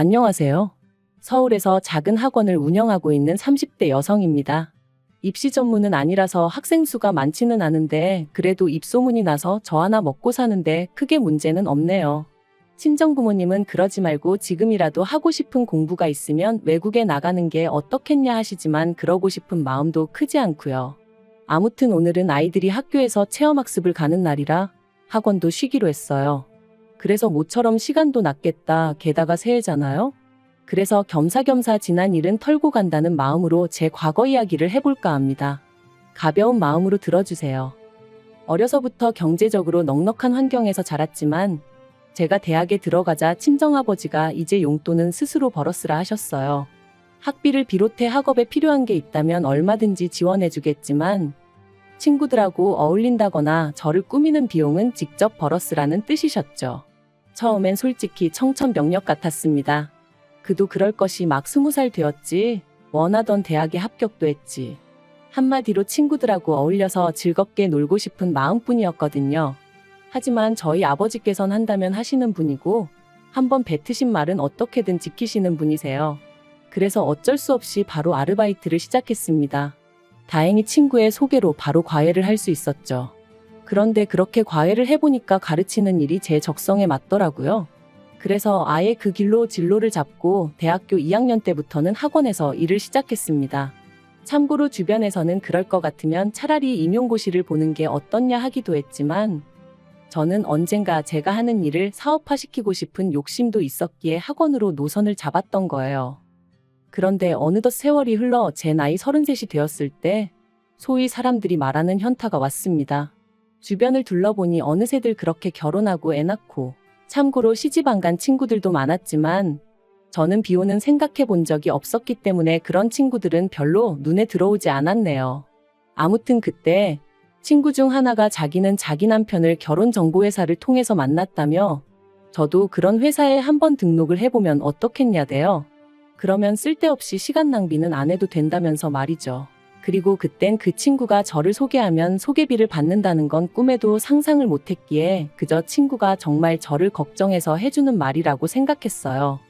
안녕하세요. 서울에서 작은 학원을 운영하고 있는 30대 여성입니다. 입시 전문은 아니라서 학생 수가 많지는 않은데 그래도 입소문이 나서 저 하나 먹고 사는데 크게 문제는 없네요. 친정부모님은 그러지 말고 지금이라도 하고 싶은 공부가 있으면 외국에 나가는 게 어떻겠냐 하시지만 그러고 싶은 마음도 크지 않고요. 아무튼 오늘은 아이들이 학교에서 체험학습을 가는 날이라 학원도 쉬기로 했어요. 그래서 모처럼 시간도 났겠다. 게다가 새해잖아요. 그래서 겸사겸사 지난 일은 털고 간다는 마음으로 제 과거 이야기를 해볼까 합니다. 가벼운 마음으로 들어주세요. 어려서부터 경제적으로 넉넉한 환경에서 자랐지만 제가 대학에 들어가자 친정아버지가 이제 용돈은 스스로 벌었으라 하셨어요. 학비를 비롯해 학업에 필요한 게 있다면 얼마든지 지원해주겠지만 친구들하고 어울린다거나 저를 꾸미는 비용은 직접 벌었으라는 뜻이셨죠. 처음엔 솔직히 청천벽력 같았습니다. 그도 그럴 것이 막 20살 되었지. 원하던 대학에 합격도 했지. 한마디로 친구들하고 어울려서 즐겁게 놀고 싶은 마음뿐이었거든요. 하지만 저희 아버지께선 한다면 하시는 분이고 한번 뱉으신 말은 어떻게든 지키시는 분이세요. 그래서 어쩔 수 없이 바로 아르바이트를 시작했습니다. 다행히 친구의 소개로 바로 과외를 할 수 있었죠. 그런데 그렇게 과외를 해보니까 가르치는 일이 제 적성에 맞더라고요. 그래서 아예 그 길로 진로를 잡고 대학교 2학년 때부터는 학원에서 일을 시작했습니다. 참고로 주변에서는 그럴 것 같으면 차라리 임용고시를 보는 게 어떻냐 하기도 했지만 저는 언젠가 제가 하는 일을 사업화시키고 싶은 욕심도 있었기에 학원으로 노선을 잡았던 거예요. 그런데 어느덧 세월이 흘러 제 나이 33이 되었을 때 소위 사람들이 말하는 현타가 왔습니다. 주변을 둘러보니 어느새들 그렇게 결혼하고 애 낳고 참고로 시집 안 간 친구들도 많았지만 저는 비혼은 생각해 본 적이 없었기 때문에 그런 친구들은 별로 눈에 들어오지 않았네요. 아무튼 그때 친구 중 하나가 자기는 자기 남편을 결혼정보회사를 통해서 만났다며 저도 그런 회사에 한번 등록을 해보면 어떻겠냐대요. 그러면 쓸데없이 시간 낭비는 안 해도 된다면서 말이죠. 그리고 그땐 그 친구가 저를 소개하면 소개비를 받는다는 건 꿈에도 상상을 못했기에 그저 친구가 정말 저를 걱정해서 해주는 말이라고 생각했어요.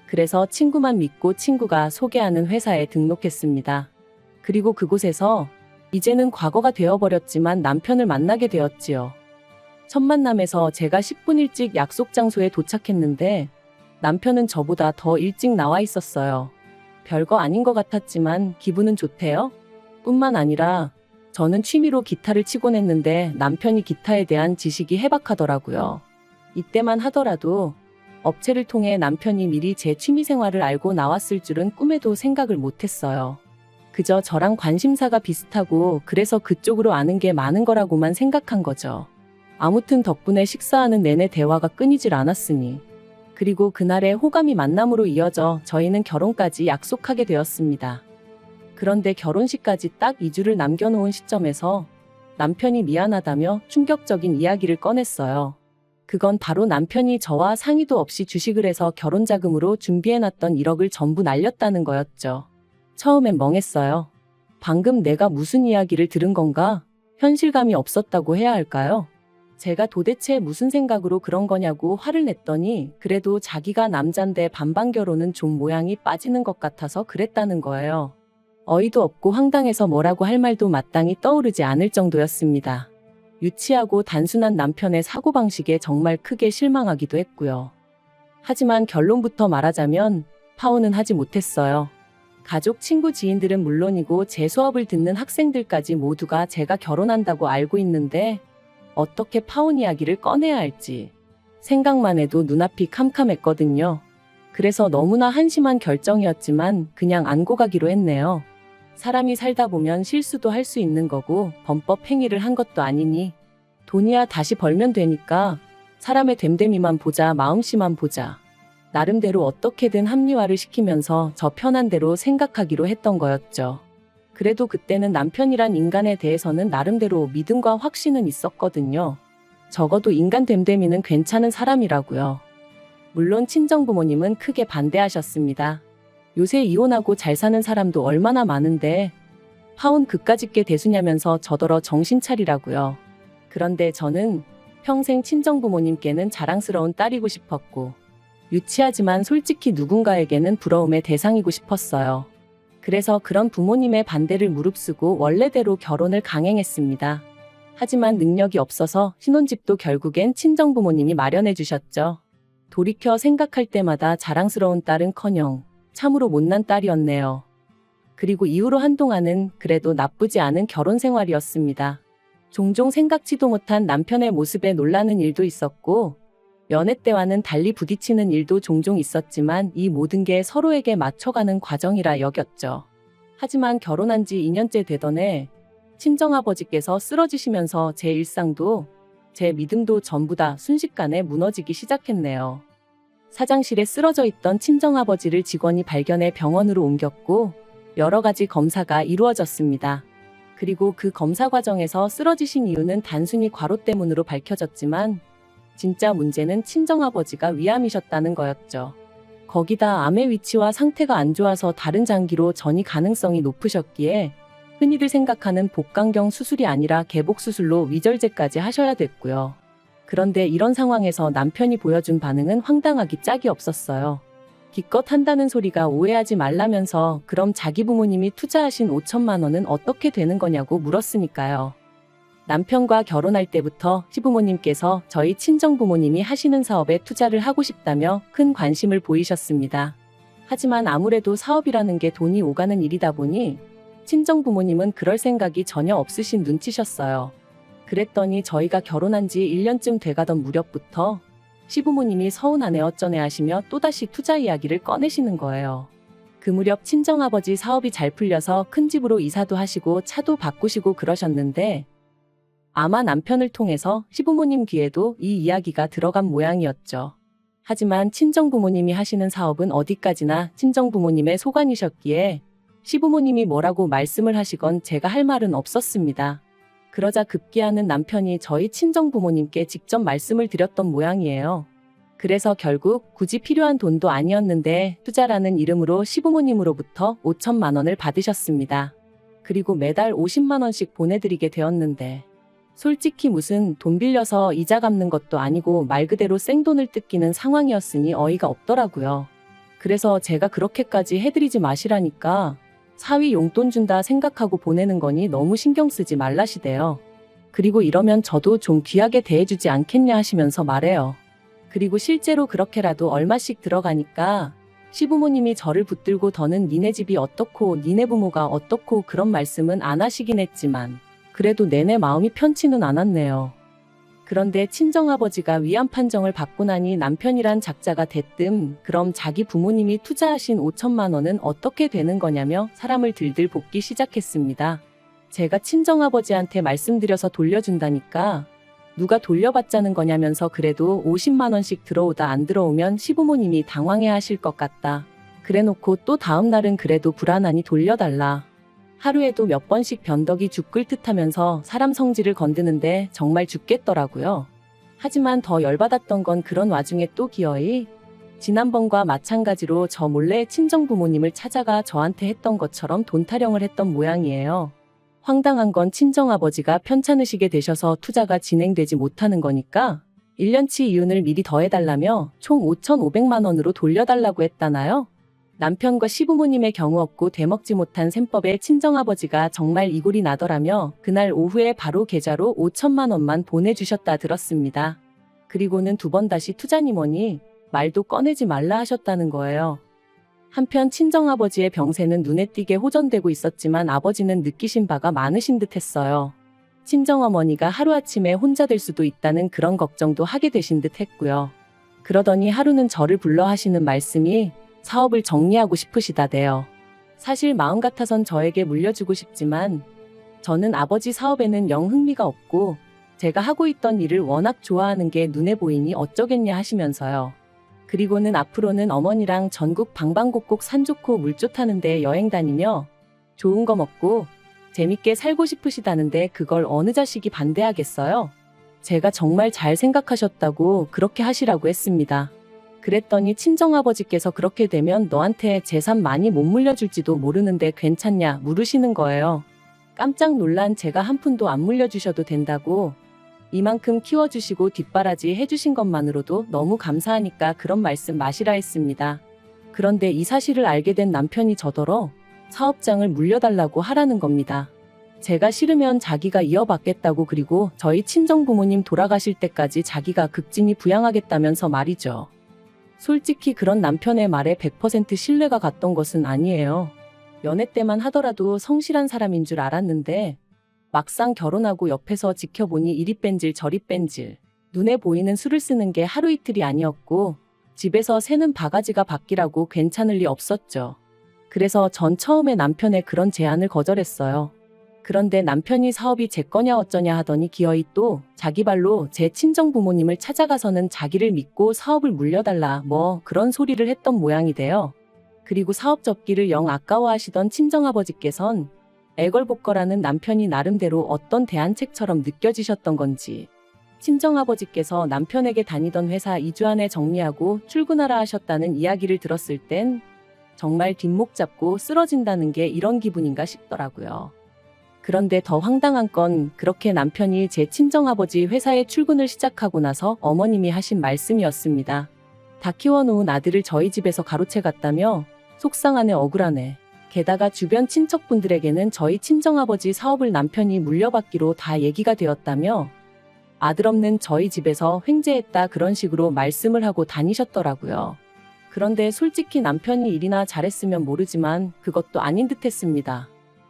그래서 친구만 믿고 친구가 소개하는 회사에 등록했습니다. 그리고 그곳에서 이제는 과거가 되어버렸지만 남편을 만나게 되었지요. 첫 만남에서 제가 10분 일찍 약속 장소에 도착했는데 남편은 저보다 더 일찍 나와 있었어요. 별거 아닌 것 같았지만 기분은 좋대요. 뿐만 아니라 저는 취미로 기타를 치곤 했는데 남편이 기타에 대한 지식이 해박하더라고요. 이때만 하더라도 업체를 통해 남편이 미리 제 취미생활을 알고 나왔을 줄은 꿈에도 생각을 못했어요. 그저 저랑 관심사가 비슷하고 그래서 그쪽으로 아는 게 많은 거라고만 생각한 거죠. 아무튼 덕분에 식사하는 내내 대화가 끊이질 않았으니. 그리고 그날의 호감이 만남으로 이어져 저희는 결혼까지 약속하게 되었습니다. 그런데 결혼식까지 딱 2주를 남겨놓은 시점에서 남편이 미안하다며 충격적인 이야기를 꺼냈어요. 그건 바로 남편이 저와 상의도 없이 주식을 해서 결혼자금으로 준비해놨던 1억을 전부 날렸다는 거였죠. 처음엔 멍했어요. 방금 내가 무슨 이야기를 들은 건가? 현실감이 없었다고 해야 할까요? 제가 도대체 무슨 생각으로 그런 거냐고 화를 냈더니 그래도 자기가 남잔데 반반 결혼은 좀 모양이 빠지는 것 같아서 그랬다는 거예요. 어이도 없고 황당해서 뭐라고 할 말도 마땅히 떠오르지 않을 정도였습니다. 유치하고 단순한 남편의 사고방식에 정말 크게 실망하기도 했고요. 하지만 결론부터 말하자면 파혼은 하지 못했어요. 가족, 친구, 지인들은 물론이고 제 수업을 듣는 학생들까지 모두가 제가 결혼한다고 알고 있는데 어떻게 파혼 이야기를 꺼내야 할지 생각만 해도 눈앞이 캄캄했거든요. 그래서 너무나 한심한 결정이었지만 그냥 안고 가기로 했네요. 사람이 살다 보면 실수도 할 수 있는 거고 범법 행위를 한 것도 아니니 돈이야 다시 벌면 되니까 사람의 됨됨이만 보자, 마음씨만 보자. 나름대로 어떻게든 합리화를 시키면서 저 편한 대로 생각하기로 했던 거였죠. 그래도 그때는 남편이란 인간에 대해서는 나름대로 믿음과 확신은 있었거든요. 적어도 인간 됨됨이는 괜찮은 사람이라고요. 물론 친정부모님은 크게 반대하셨습니다. 요새 이혼하고 잘 사는 사람도 얼마나 많은데 파혼 그까짓 게 대수냐면서 저더러 정신 차리라고요. 그런데 저는 평생 친정부모님께는 자랑스러운 딸이고 싶었고 유치하지만 솔직히 누군가에게는 부러움의 대상이고 싶었어요. 그래서 그런 부모님의 반대를 무릅쓰고 원래대로 결혼을 강행했습니다. 하지만 능력이 없어서 신혼집도 결국엔 친정부모님이 마련해 주셨죠. 돌이켜 생각할 때마다 자랑스러운 딸은커녕 참으로 못난 딸이었네요. 그리고 이후로 한동안은 그래도 나쁘지 않은 결혼 생활이었습니다. 종종 생각지도 못한 남편의 모습에 놀라는 일도 있었고 연애 때와는 달리 부딪히는 일도 종종 있었지만 이 모든 게 서로에게 맞춰가는 과정이라 여겼죠. 하지만 결혼한 지 2년째 되던 해 친정아버지께서 쓰러지시면서 제 일상도 제 믿음도 전부 다 순식간에 무너지기 시작했네요. 사장실에 쓰러져 있던 친정아버지를 직원이 발견해 병원으로 옮겼고 여러 가지 검사가 이루어졌습니다. 그리고 그 검사 과정에서 쓰러지신 이유는 단순히 과로 때문으로 밝혀졌지만 진짜 문제는 친정아버지가 위암이셨다는 거였죠. 거기다 암의 위치와 상태가 안 좋아서 다른 장기로 전이 가능성이 높으셨기에 흔히들 생각하는 복강경 수술이 아니라 개복수술로 위절제까지 하셔야 됐고요. 그런데 이런 상황에서 남편이 보여준 반응은 황당하기 짝이 없었어요. 기껏 한다는 소리가 오해하지 말라면서 그럼 자기 부모님이 투자하신 5천만 원은 어떻게 되는 거냐고 물었으니까요. 남편과 결혼할 때부터 시부모님께서 저희 친정부모님이 하시는 사업에 투자를 하고 싶다며 큰 관심을 보이셨습니다. 하지만 아무래도 사업이라는 게 돈이 오가는 일이다 보니 친정부모님은 그럴 생각이 전혀 없으신 눈치셨어요. 그랬더니 저희가 결혼한 지 1년쯤 돼가던 무렵부터 시부모님이 서운하네 어쩌네 하시며 또다시 투자 이야기를 꺼내시는 거예요. 그 무렵 친정아버지 사업이 잘 풀려서 큰 집으로 이사도 하시고 차도 바꾸시고 그러셨는데 아마 남편을 통해서 시부모님 귀에도 이 이야기가 들어간 모양이었죠. 하지만 친정부모님이 하시는 사업은 어디까지나 친정부모님의 소관이셨기에 시부모님이 뭐라고 말씀을 하시건 제가 할 말은 없었습니다. 그러자 급기야는 남편이 저희 친정부모님께 직접 말씀을 드렸던 모양이에요. 그래서 결국 굳이 필요한 돈도 아니었는데 투자라는 이름으로 시부모님으로부터 5천만 원을 받으셨습니다. 그리고 매달 50만 원씩 보내드리게 되었는데 솔직히 무슨 돈 빌려서 이자 갚는 것도 아니고 말 그대로 생돈을 뜯기는 상황이었으니 어이가 없더라고요. 그래서 제가 그렇게까지 해드리지 마시라니까 사위 용돈 준다 생각하고 보내는 거니 너무 신경 쓰지 말라시대요. 그리고 이러면 저도 좀 귀하게 대해주지 않겠냐 하시면서 말해요. 그리고 실제로 그렇게라도 얼마씩 들어가니까 시부모님이 저를 붙들고 더는 니네 집이 어떻고 니네 부모가 어떻고 그런 말씀은 안 하시긴 했지만 그래도 내내 마음이 편치는 않았네요. 그런데 친정아버지가 위암 판정을 받고 나니 남편이란 작자가 대뜸 그럼 자기 부모님이 투자하신 5천만 원은 어떻게 되는 거냐며 사람을 들들 볶기 시작했습니다. 제가 친정아버지한테 말씀드려서 돌려준다니까 누가 돌려받자는 거냐면서 그래도 50만 원씩 들어오다 안 들어오면 시부모님이 당황해 하실 것 같다. 그래놓고 또 다음 날은 그래도 불안하니 돌려달라. 하루에도 몇 번씩 변덕이 죽을 듯하면서 사람 성질을 건드는데 정말 죽겠더라고요. 하지만 더 열받았던 건 그런 와중에 또 기어이 지난번과 마찬가지로 저 몰래 친정부모님을 찾아가 저한테 했던 것처럼 돈 타령을 했던 모양이에요. 황당한 건 친정아버지가 편찮으시게 되셔서 투자가 진행되지 못하는 거니까 1년치 이윤을 미리 더해달라며 총 5,500만 원으로 돌려달라고 했다나요? 남편과 시부모님의 경우 없고 되먹지 못한 셈법에 친정아버지가 정말 이골이 나더라며 그날 오후에 바로 계좌로 5천만 원만 보내주셨다 들었습니다. 그리고는 두 번 다시 투자니 뭐니 말도 꺼내지 말라 하셨다는 거예요. 한편 친정아버지의 병세는 눈에 띄게 호전되고 있었지만 아버지는 느끼신 바가 많으신 듯 했어요. 친정어머니가 하루아침에 혼자 될 수도 있다는 그런 걱정도 하게 되신 듯 했고요. 그러더니 하루는 저를 불러 하시는 말씀이 사업을 정리하고 싶으시다대요. 사실 마음 같아선 저에게 물려주고 싶지만 저는 아버지 사업에는 영 흥미가 없고 제가 하고 있던 일을 워낙 좋아하는 게 눈에 보이니 어쩌겠냐 하시면서요. 그리고는 앞으로는 어머니랑 전국 방방곡곡 산 좋고 물 좋다는데 여행 다니며 좋은 거 먹고 재밌게 살고 싶으시다는데 그걸 어느 자식이 반대하겠어요? 제가 정말 잘 생각하셨다고 그렇게 하시라고 했습니다. 그랬더니 친정아버지께서 그렇게 되면 너한테 재산 많이 못 물려줄지도 모르는데 괜찮냐 물으시는 거예요. 깜짝 놀란 제가 한 푼도 안 물려주셔도 된다고 이만큼 키워주시고 뒷바라지 해주신 것만으로도 너무 감사하니까 그런 말씀 마시라 했습니다. 그런데 이 사실을 알게 된 남편이 저더러 사업장을 물려달라고 하라는 겁니다. 제가 싫으면 자기가 이어받겠다고, 그리고 저희 친정부모님 돌아가실 때까지 자기가 극진히 부양하겠다면서 말이죠. 솔직히 그런 남편의 말에 100% 신뢰가 갔던 것은 아니에요. 연애 때만 하더라도 성실한 사람인 줄 알았는데 막상 결혼하고 옆에서 지켜보니 이리 뺀질 저리 뺀질, 눈에 보이는 수를 쓰는 게 하루 이틀이 아니었고 집에서 새는 바가지가 바뀌라고 괜찮을 리 없었죠. 그래서 전 처음에 남편의 그런 제안을 거절했어요. 그런데 남편이 사업이 제 거냐 어쩌냐 하더니 기어이 또 자기 발로 제 친정부모님을 찾아가서는 자기를 믿고 사업을 물려달라 뭐 그런 소리를 했던 모양이 돼요. 그리고 사업 접기를 영 아까워하시던 친정아버지께선 애걸복걸하는 남편이 나름대로 어떤 대안책처럼 느껴지셨던 건지 친정아버지께서 남편에게 다니던 회사 2주 안에 정리하고 출근하라 하셨다는 이야기를 들었을 땐 정말 뒷목 잡고 쓰러진다는 게 이런 기분인가 싶더라고요. 그런데 더 황당한 건 그렇게 남편이 제 친정아버지 회사에 출근을 시작하고 나서 어머님이 하신 말씀이었습니다. 다 키워놓은 아들을 저희 집에서 가로채 갔다며 속상하네 억울하네. 게다가 주변 친척분들에게는 저희 친정아버지 사업을 남편이 물려받기로 다 얘기가 되었다며 아들 없는 저희 집에서 횡재했다 그런 식으로 말씀을 하고 다니셨더라고요. 그런데 솔직히 남편이 일이나 잘했으면 모르지만 그것도 아닌 듯 했습니다.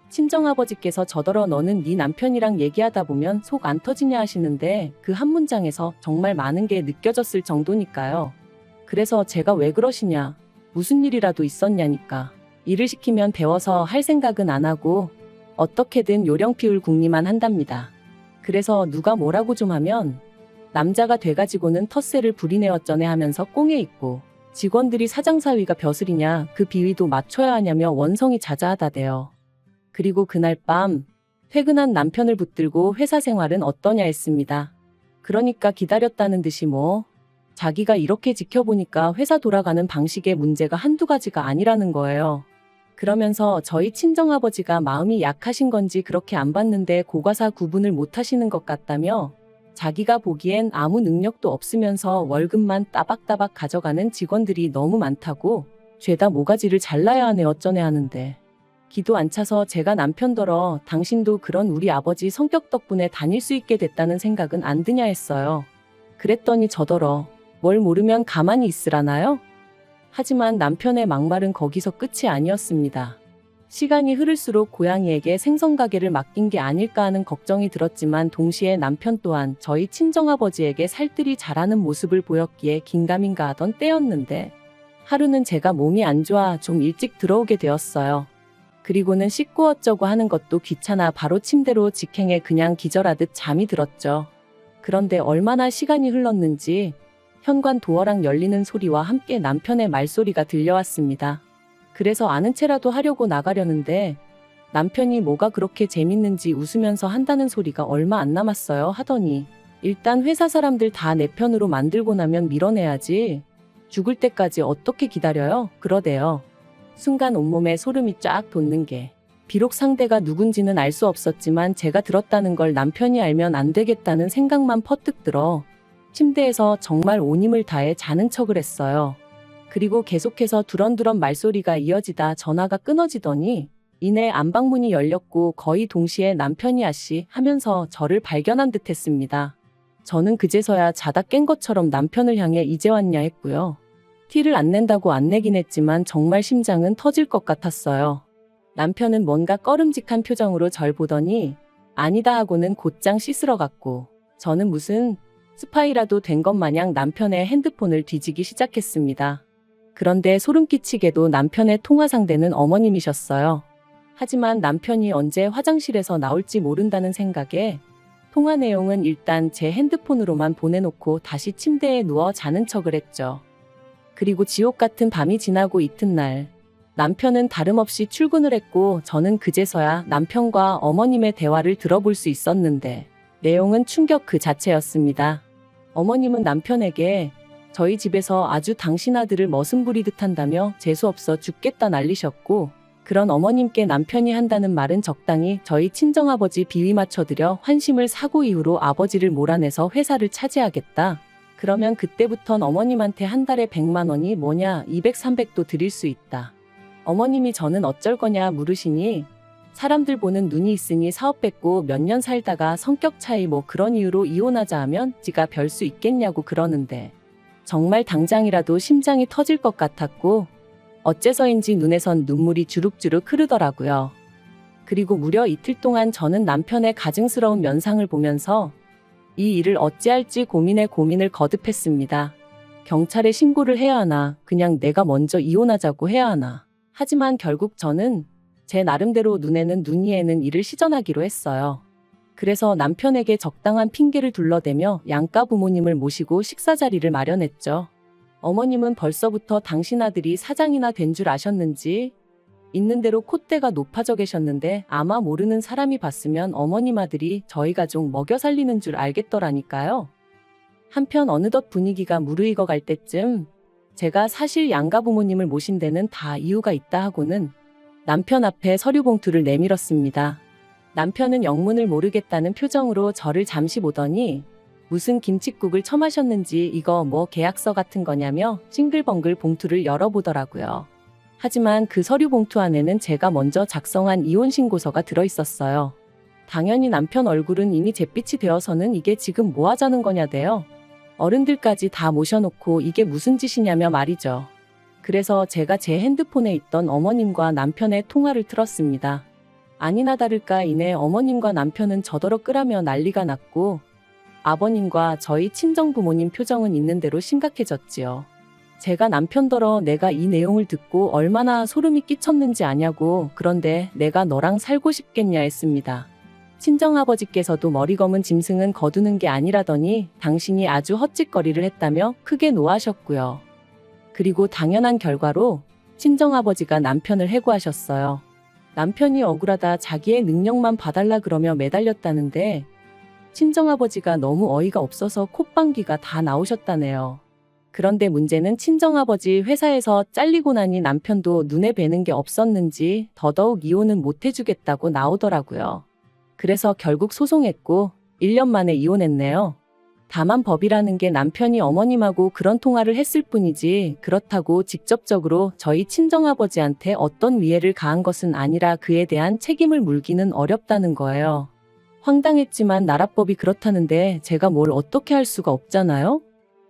친정아버지께서 저더러 너는 네 남편이랑 얘기하다 보면 속 안 터지냐 하시는데 그 한 문장에서 정말 많은 게 느껴졌을 정도니까요. 그래서 제가 왜 그러시냐, 무슨 일이라도 있었냐니까. 일을 시키면 배워서 할 생각은 안 하고 어떻게든 요령 피울 궁리만 한답니다. 그래서 누가 뭐라고 좀 하면 남자가 돼가지고는 텃세를 부리네 어쩌네 하면서 꽁에 있고 직원들이 사장사위가 벼슬이냐 그 비위도 맞춰야 하냐며 원성이 자자하다대요. 그리고 그날 밤 퇴근한 남편을 붙들고 회사 생활은 어떠냐 했습니다. 그러니까 기다렸다는 듯이 뭐 자기가 이렇게 지켜보니까 회사 돌아가는 방식의 문제가 한두 가지가 아니라는 거예요. 그러면서 저희 친정아버지가 마음이 약하신 건지 그렇게 안 봤는데 고과사 구분을 못 하시는 것 같다며 자기가 보기엔 아무 능력도 없으면서 월급만 따박따박 가져가는 직원들이 너무 많다고 죄다 모가지를 잘라야 하네 어쩌네 하는데 기도 안 차서 제가 남편더러 당신도 그런 우리 아버지 성격 덕분에 다닐 수 있게 됐다는 생각은 안 드냐 했어요. 그랬더니 저더러 뭘 모르면 가만히 있으라나요? 하지만 남편의 막말은 거기서 끝이 아니었습니다. 시간이 흐를수록 고양이에게 생선가게를 맡긴 게 아닐까 하는 걱정이 들었지만 동시에 남편 또한 저희 친정아버지에게 살뜰히 잘하는 모습을 보였기에 긴가민가 하던 때였는데 하루는 제가 몸이 안 좋아 좀 일찍 들어오게 되었어요. 그리고는 씻고 어쩌고 하는 것도 귀찮아 바로 침대로 직행해 그냥 기절하듯 잠이 들었죠. 그런데 얼마나 시간이 흘렀는지 현관 도어락 열리는 소리와 함께 남편의 말소리가 들려왔습니다. 그래서 아는 체라도 하려고 나가려는데 남편이 뭐가 그렇게 재밌는지 웃으면서 한다는 소리가 얼마 안 남았어요 하더니 일단 회사 사람들 다 내 편으로 만들고 나면 밀어내야지. 죽을 때까지 어떻게 기다려요? 그러대요. 순간 온몸에 소름이 쫙 돋는 게 비록 상대가 누군지는 알 수 없었지만 제가 들었다는 걸 남편이 알면 안 되겠다는 생각만 퍼뜩 들어 침대에서 정말 온 힘을 다해 자는 척을 했어요. 그리고 계속해서 두런두런 말소리가 이어지다 전화가 끊어지더니 이내 안방문이 열렸고 거의 동시에 남편이 아씨 하면서 저를 발견한 듯 했습니다. 저는 그제서야 자다 깬 것처럼 남편을 향해 이제 왔냐 했고요. 티를 안 낸다고 안 내긴 했지만 정말 심장은 터질 것 같았어요. 남편은 뭔가 꺼름직한 표정으로 절 보더니 아니다 하고는 곧장 씻으러 갔고 저는 무슨 스파이라도 된 것 마냥 남편의 핸드폰을 뒤지기 시작했습니다. 그런데 소름 끼치게도 남편의 통화 상대는 어머님이셨어요. 하지만 남편이 언제 화장실에서 나올지 모른다는 생각에 통화 내용은 일단 제 핸드폰으로만 보내놓고 다시 침대에 누워 자는 척을 했죠. 그리고 지옥 같은 밤이 지나고 이튿날 남편은 다름없이 출근을 했고 저는 그제서야 남편과 어머님의 대화를 들어볼 수 있었는데 내용은 충격 그 자체였습니다. 어머님은 남편에게 저희 집에서 아주 당신 아들을 머슴 부리듯 한다며 재수없어 죽겠다 난리셨고 그런 어머님께 남편이 한다는 말은 적당히 저희 친정아버지 비위 맞춰드려 환심을 사고 이후로 아버지를 몰아내서 회사를 차지하겠다. 그러면 그때부턴 어머님한테 한 달에 100만 원이 뭐냐 200, 300도 드릴 수 있다. 어머님이 저는 어쩔 거냐 물으시니 사람들 보는 눈이 있으니 사업 뺏고 몇 년 살다가 성격 차이 뭐 그런 이유로 이혼하자 하면 지가 별 수 있겠냐고 그러는데 정말 당장이라도 심장이 터질 것 같았고 어째서인지 눈에선 눈물이 주룩주룩 흐르더라고요. 그리고 무려 이틀 동안 저는 남편의 가증스러운 면상을 보면서 이 일을 어찌할지 고민을 거듭했습니다. 경찰에 신고를 해야 하나, 그냥 내가 먼저 이혼하자고 해야 하나. 하지만 결국 저는 제 나름대로 눈에는 눈, 이에는 이를 시전하기로 했어요. 그래서 남편에게 적당한 핑계를 둘러대며 양가 부모님을 모시고 식사 자리를 마련했죠. 어머님은 벌써부터 당신 아들이 사장이나 된 줄 아셨는지 있는 대로 콧대가 높아져 계셨는데 아마 모르는 사람이 봤으면 어머님 아들이 저희 가족 먹여 살리는 줄 알겠더라니까요. 한편 어느덧 분위기가 무르익어 갈 때쯤 제가 사실 양가 부모님을 모신 데는 다 이유가 있다 하고는 남편 앞에 서류 봉투를 내밀었습니다. 남편은 영문을 모르겠다는 표정으로 저를 잠시 보더니 무슨 김칫국을 처마셨는지 이거 뭐 계약서 같은 거냐며 싱글벙글 봉투를 열어보더라고요. 하지만 그 서류 봉투 안에는 제가 먼저 작성한 이혼신고서가 들어있었어요. 당연히 남편 얼굴은 이미 잿빛이 되어서는 이게 지금 뭐 하자는 거냐대요. 어른들까지 다 모셔놓고 이게 무슨 짓이냐며 말이죠. 그래서 제가 제 핸드폰에 있던 어머님과 남편의 통화를 틀었습니다. 아니나 다를까 이내 어머님과 남편은 저더러 끄라며 난리가 났고 아버님과 저희 친정부모님 표정은 있는 대로 심각해졌지요. 제가 남편더러 내가 이 내용을 듣고 얼마나 소름이 끼쳤는지 아냐고 그런데 내가 너랑 살고 싶겠냐 했습니다. 친정아버지께서도 머리 검은 짐승은 거두는 게 아니라더니 당신이 아주 헛짓거리를 했다며 크게 노하셨고요. 그리고 당연한 결과로 친정아버지가 남편을 해고하셨어요. 남편이 억울하다 자기의 능력만 봐달라 그러며 매달렸다는데 친정아버지가 너무 어이가 없어서 콧방귀가 다 나오셨다네요. 그런데 문제는 친정아버지 회사에서 잘리고 나니 남편도 눈에 뵈는 게 없었는지 더더욱 이혼은 못 해주겠다고 나오더라고요. 그래서 결국 소송했고 1년 만에 이혼했네요. 다만 법이라는 게 남편이 어머님하고 그런 통화를 했을 뿐이지 그렇다고 직접적으로 저희 친정아버지한테 어떤 위해를 가한 것은 아니라 그에 대한 책임을 물기는 어렵다는 거예요. 황당했지만 나라법이 그렇다는데 제가 뭘 어떻게 할 수가 없잖아요?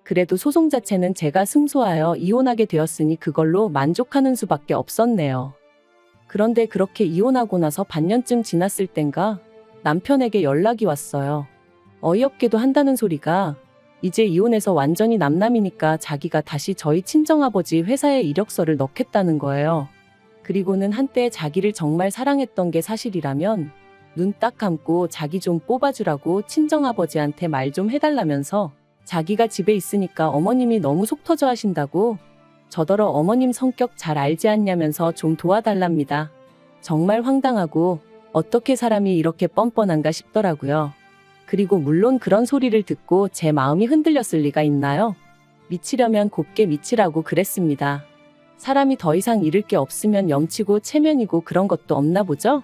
그래도 소송 자체는 제가 승소하여 이혼하게 되었으니 그걸로 만족하는 수밖에 없었네요. 그런데 그렇게 이혼하고 나서 반년쯤 지났을 땐가 남편에게 연락이 왔어요. 어이없게도 한다는 소리가 이제 이혼해서 완전히 남남이니까 자기가 다시 저희 친정아버지 회사에 이력서를 넣겠다는 거예요. 그리고는 한때 자기를 정말 사랑했던 게 사실이라면 눈 딱 감고 자기 좀 뽑아주라고 친정아버지한테 말 좀 해달라면서 자기가 집에 있으니까 어머님이 너무 속 터져 하신다고 저더러 어머님 성격 잘 알지 않냐면서 좀 도와달랍니다. 정말 황당하고 어떻게 사람이 이렇게 뻔뻔한가 싶더라고요. 그리고 물론 그런 소리를 듣고 제 마음이 흔들렸을 리가 있나요? 미치려면 곱게 미치라고 그랬습니다. 사람이 더 이상 잃을 게 없으면 염치고 체면이고 그런 것도 없나 보죠?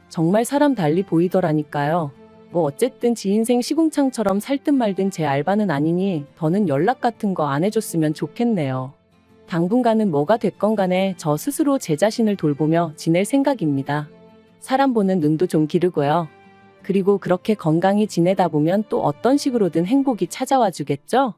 정말 사람 달리 보이더라니까요. 뭐 어쨌든 지 인생 시궁창처럼 살든 말든 제 알바는 아니니 더는 연락 같은 거 안 해줬으면 좋겠네요. 당분간은 뭐가 됐건 간에 저 스스로 제 자신을 돌보며 지낼 생각입니다. 사람 보는 눈도 좀 기르고요. 그리고 그렇게 건강히 지내다 보면 또 어떤 식으로든 행복이 찾아와 주겠죠?